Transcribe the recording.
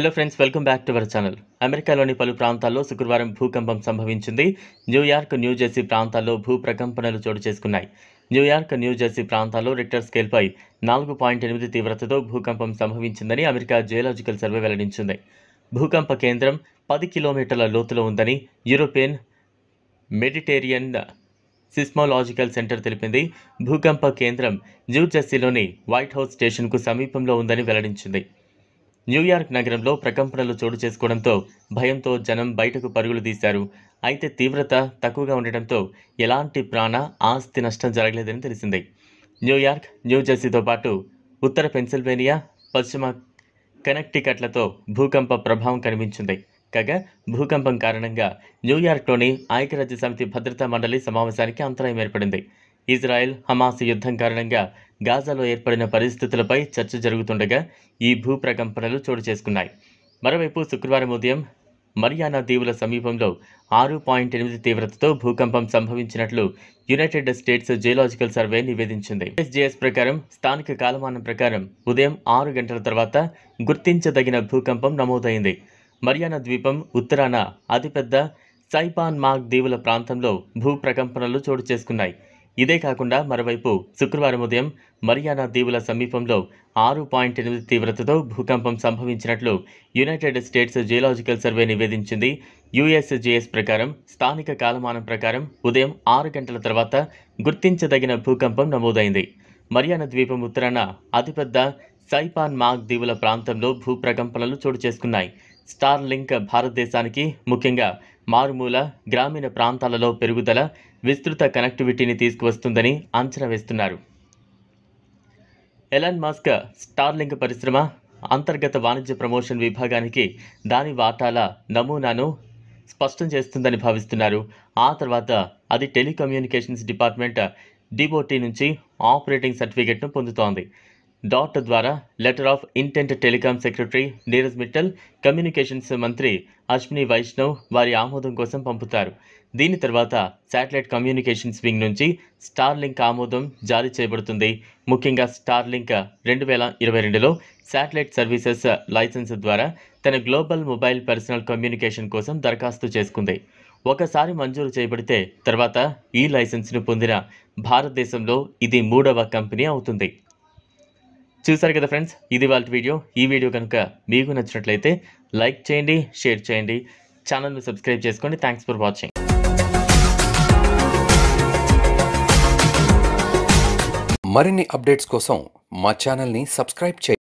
Hello friends, welcome back to our channel. అమెరికాలోని పలు ప్రాంతాల్లో శుక్రవారం భూకంపం సంభవించింది. న్యూయార్క్, న్యూజెర్సీ ప్రాంతాల్లో భూ ప్రకంపనలు చోటు చేసుకున్నాయి. న్యూయార్క్, న్యూజెర్సీ ప్రాంతాల్లో రిక్టర్ స్కేల్పై 4.8 తీవ్రతతో భూకంపం సంభవించిందని అమెరికా జియోలాజికల్ సర్వే వెల్లడించింది. భూకంప కేంద్రం 10 కిలోమీటర్ల లోతులో ఉందని యూరోపియన్ మెడిటేరియన్ సిస్మోలాజికల్ సెంటర్ తెలిపింది. భూకంప కేంద్రం న్యూజెర్సీలోని వైట్ హౌస్ స్టేషన్కు సమీపంలో ఉందని వెల్లడించింది. న్యూయార్క్ నగరంలో ప్రకంపనలు చోటు చేసుకోవడంతో భయంతో జనం బయటకు పరుగులు తీశారు. అయితే తీవ్రత తక్కువగా ఉండటంతో ఎలాంటి ప్రాణ, ఆస్తి నష్టం జరగలేదని తెలిసింది. న్యూయార్క్, న్యూజెర్సీతో పాటు ఉత్తర పెన్సిల్వేనియా, పశ్చిమ కనెక్టికట్లతో భూకంప ప్రభావం కనిపించింది. కాగా భూకంపం కారణంగా న్యూయార్క్లోని ఐక్యరాజ్య సమితి భద్రతా మండలి సమావేశానికి అంతరాయం ఏర్పడింది. ఇజ్రాయెల్, హమాస్ యుద్ధం కారణంగా గాజాలో ఏర్పడిన పరిస్థితులపై చర్చ జరుగుతుండగా ఈ భూ ప్రకంపనలు చోటు చేసుకున్నాయి. మరోవైపు శుక్రవారం ఉదయం మరియానా దీవుల సమీపంలో 6.8 తీవ్రతతో భూకంపం సంభవించినట్లు యునైటెడ్ స్టేట్స్ జియోలాజికల్ సర్వే నివేదించింది. USGS ప్రకారం స్థానిక కాలమానం ప్రకారం ఉదయం 6 గంటల తర్వాత గుర్తించదగిన భూకంపం నమోదైంది. మరియానా ద్వీపం ఉత్తరాన అతిపెద్ద సైపాన్ మాగ్ దీవుల ప్రాంతంలో భూ ప్రకంపనలు చోటు చేసుకున్నాయి. ఇదే కాకుండా మరోవైపు శుక్రవారం ఉదయం మరియానా దీవుల సమీపంలో 6.8 తీవ్రతతో భూకంపం సంభవించినట్లు యునైటెడ్ స్టేట్స్ జియోలాజికల్ సర్వే నివేదించింది. USGS ప్రకారం స్థానిక కాలమానం ప్రకారం ఉదయం 6 గంటల తర్వాత గుర్తించదగిన భూకంపం నమోదైంది. మరియానా ద్వీపం ఉత్తరాన అతిపెద్ద సైపాన్ మాగ్ దీవుల ప్రాంతంలో భూ ప్రకంపనలు చోటు చేసుకున్నాయి. స్టార్ లింక్ భారతదేశానికి, ముఖ్యంగా మారుమూల గ్రామీణ ప్రాంతాలలో పెరుగుదల, విస్తృత కనెక్టివిటీని తీసుకువస్తుందని అంచనా వేస్తున్నారు. ఎలాన్ మస్క్ స్టార్లింక్ పరిశ్రమ అంతర్గత వాణిజ్య ప్రమోషన్ విభాగానికి దాని వాటాల నమూనాను స్పష్టం చేస్తుందని భావిస్తున్నారు. ఆ తర్వాత అది టెలికమ్యూనికేషన్స్ డిపార్ట్మెంట్ DOT నుంచి ఆపరేటింగ్ సర్టిఫికెట్ను పొందుతోంది. డాట్ ద్వారా letter of intent telecom secretary Neeraj Mittal, communications మంత్రి అశ్విని వైష్ణవ్ వారి ఆమోదం కోసం పంపుతారు. దీని తర్వాత శాటిలైట్ కమ్యూనికేషన్స్ వింగ్ నుంచి స్టార్లింక్ ఆమోదం జారీ చేయబడుతుంది. ముఖ్యంగా స్టార్లింక్ 2022లో శాటిలైట్ సర్వీసెస్ లైసెన్స్ ద్వారా తన గ్లోబల్ మొబైల్ పర్సనల్ కమ్యూనికేషన్ కోసం దరఖాస్తు చేసుకుంది. ఒకసారి మంజూరు చేయబడితే తర్వాత ఈ లైసెన్స్ను పొందిన భారతదేశంలో ఇది 3వ కంపెనీ అవుతుంది. చూసారు కదా ఫ్రెండ్స్, ఇది వాళ్ళ వీడియో. ఈ వీడియో కనుక మీకు నచ్చినట్లయితే లైక్ చేయండి, షేర్ చేయండి, ఛానల్ను సబ్స్క్రైబ్ చేసుకోండి. Thanks for watching. మరిన్ని అప్డేట్స్ కోసం మా ఛానల్ని సబ్స్క్రైబ్ చేయండి.